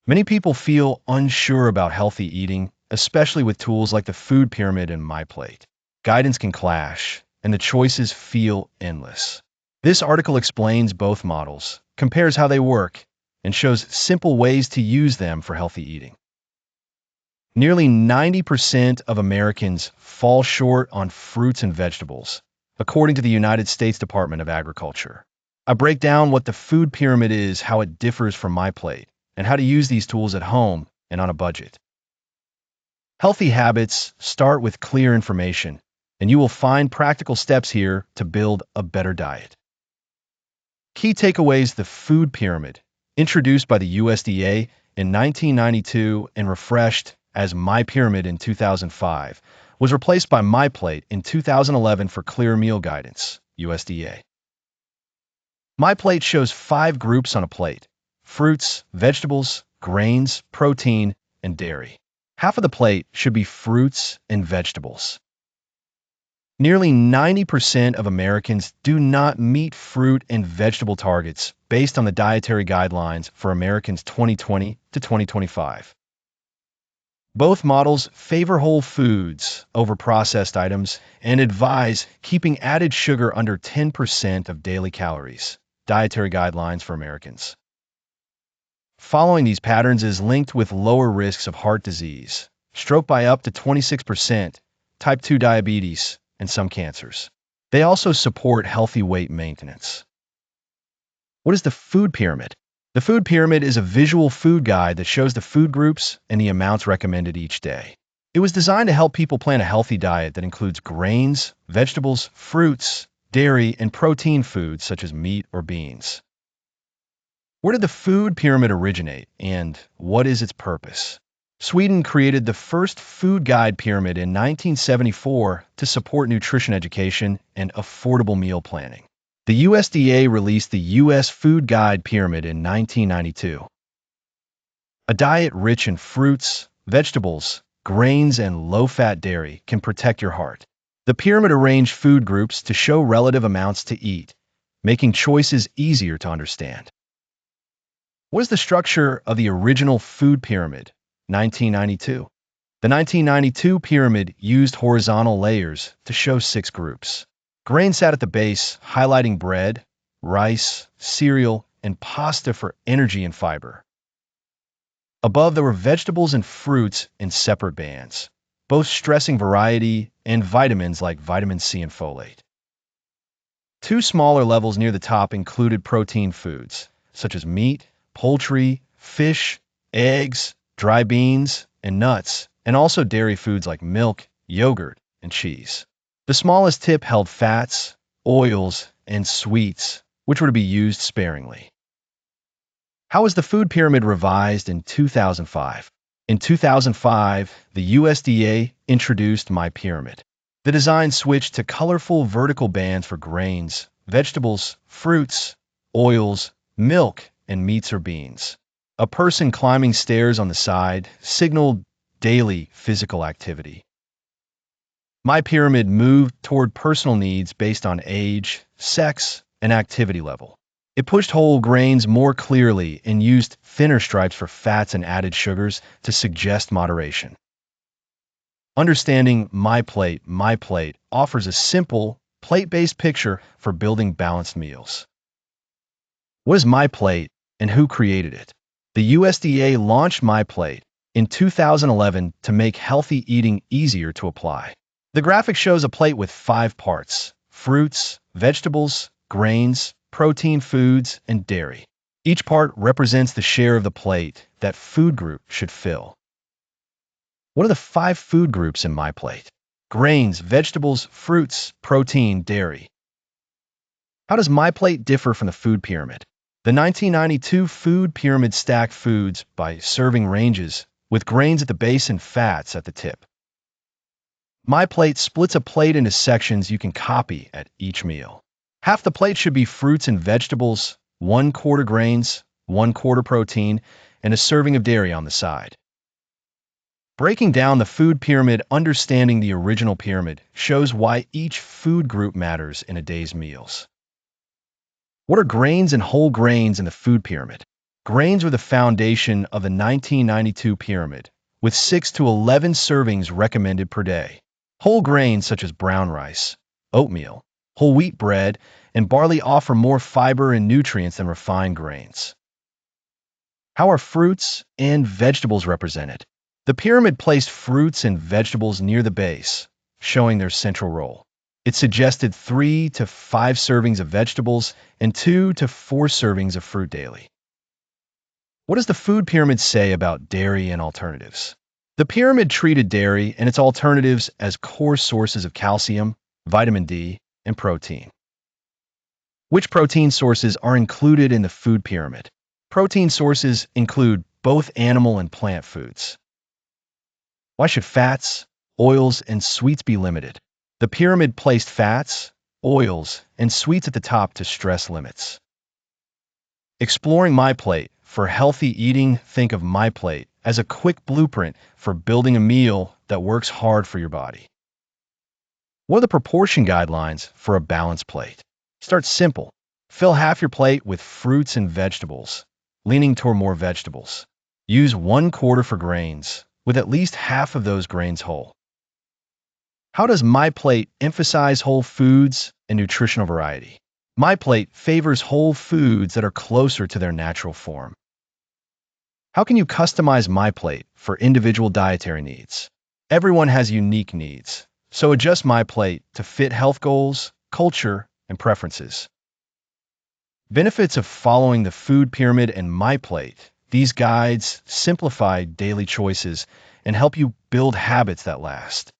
Many people feel unsure about healthy eating, especially with tools like the food pyramid and MyPlate. Guidance can clash, and the choices feel endless. This article explains both models, compares how they work, and shows simple ways to use them for healthy eating. Nearly 90% of Americans fall short on fruits and vegetables, according to the United States Department of Agriculture. I break down what the food pyramid is, how it differs from MyPlate, and how to use these tools at home and on a budget. Healthy habits start with clear information, and you will find practical steps here to build a better diet. Key takeaways: the food pyramid, introduced by the USDA in 1992 and refreshed as MyPyramid in 2005, was replaced by MyPlate in 2011 for clear meal guidance, USDA. MyPlate shows 5 groups on a plate: fruits, vegetables, grains, protein, and dairy. Half of the plate should be fruits and vegetables. Nearly 90% of Americans do not meet fruit and vegetable targets based on the dietary guidelines for Americans 2020 to 2025. Both models favor whole foods over processed items and advise keeping added sugar under 10% of daily calories, dietary guidelines for Americans. Following these patterns is linked with lower risks of heart disease, stroke by up to 26%, type 2 diabetes, and some cancers. They also support healthy weight maintenance. What is the food pyramid? The food pyramid is a visual food guide that shows the food groups and the amounts recommended each day. It was designed to help people plan a healthy diet that includes grains, vegetables, fruits, dairy, and protein foods such as meat or beans. Where did the food pyramid originate, and what is its purpose? Sweden created the first food guide pyramid in 1974 to support nutrition education and affordable meal planning. The USDA released the U.S. Food Guide Pyramid in 1992. A diet rich in fruits, vegetables, grains, and low-fat dairy can protect your heart. The pyramid arranged food groups to show relative amounts to eat, making choices easier to understand. What is the structure of the original food pyramid, 1992? The 1992 pyramid used horizontal layers to show 6 groups. Grain sat at the base, highlighting bread, rice, cereal, and pasta for energy and fiber. Above, there were vegetables and fruits in separate bands, both stressing variety and vitamins like vitamin C and folate. 2 smaller levels near the top included protein foods, such as meat, poultry, fish, eggs, dry beans, and nuts, and also dairy foods like milk, yogurt, and cheese. The smallest tip held fats, oils, and sweets, which were to be used sparingly. How was the food pyramid revised in 2005? In 2005, the USDA introduced MyPyramid. The design switched to colorful vertical bands for grains, vegetables, fruits, oils, milk, and meats or beans. A person climbing stairs on the side signaled daily physical activity. MyPyramid moved toward personal needs based on age, sex, and activity level. It pushed whole grains more clearly and used thinner stripes for fats and added sugars to suggest moderation. Understanding MyPlate offers a simple, plate-based picture for building balanced meals. What is MyPlate and who created it? The USDA launched MyPlate in 2011 to make healthy eating easier to apply. The graphic shows a plate with 5 parts: fruits, vegetables, grains, protein foods, and dairy. Each part represents the share of the plate that food group should fill. What are the 5 food groups in MyPlate? Grains, vegetables, fruits, protein, dairy. How does MyPlate differ from the food pyramid? The 1992 food pyramid stacked foods by serving ranges, with grains at the base and fats at the tip. MyPlate splits a plate into sections you can copy at each meal. Half the plate should be fruits and vegetables, 1/4 grains, 1/4 protein, and a serving of dairy on the side. Breaking down the food pyramid, understanding the original pyramid shows why each food group matters in a day's meals. What are grains and whole grains in the food pyramid? Grains were the foundation of the 1992 pyramid, with 6 to 11 servings recommended per day. Whole grains such as brown rice, oatmeal, whole wheat bread, and barley offer more fiber and nutrients than refined grains. How are fruits and vegetables represented? The pyramid placed fruits and vegetables near the base, showing their central role. It suggested 3 to 5 servings of vegetables and 2 to 4 servings of fruit daily. What does the food pyramid say about dairy and alternatives? The pyramid treated dairy and its alternatives as core sources of calcium, vitamin D, and protein. Which protein sources are included in the food pyramid? Protein sources include both animal and plant foods. Why should fats, oils, and sweets be limited? The pyramid placed fats, oils, and sweets at the top to stress limits. Exploring MyPlate. For healthy eating, think of MyPlate as a quick blueprint for building a meal that works hard for your body. What are the proportion guidelines for a balanced plate? Start simple. Fill half your plate with fruits and vegetables, leaning toward more vegetables. Use 1/4 for grains, with at least half of those grains whole. How does MyPlate emphasize whole foods and nutritional variety? MyPlate favors whole foods that are closer to their natural form. How can you customize MyPlate for individual dietary needs? Everyone has unique needs, so adjust MyPlate to fit health goals, culture, and preferences. Benefits of following the food pyramid and MyPlate. These guides simplify daily choices and help you build habits that last.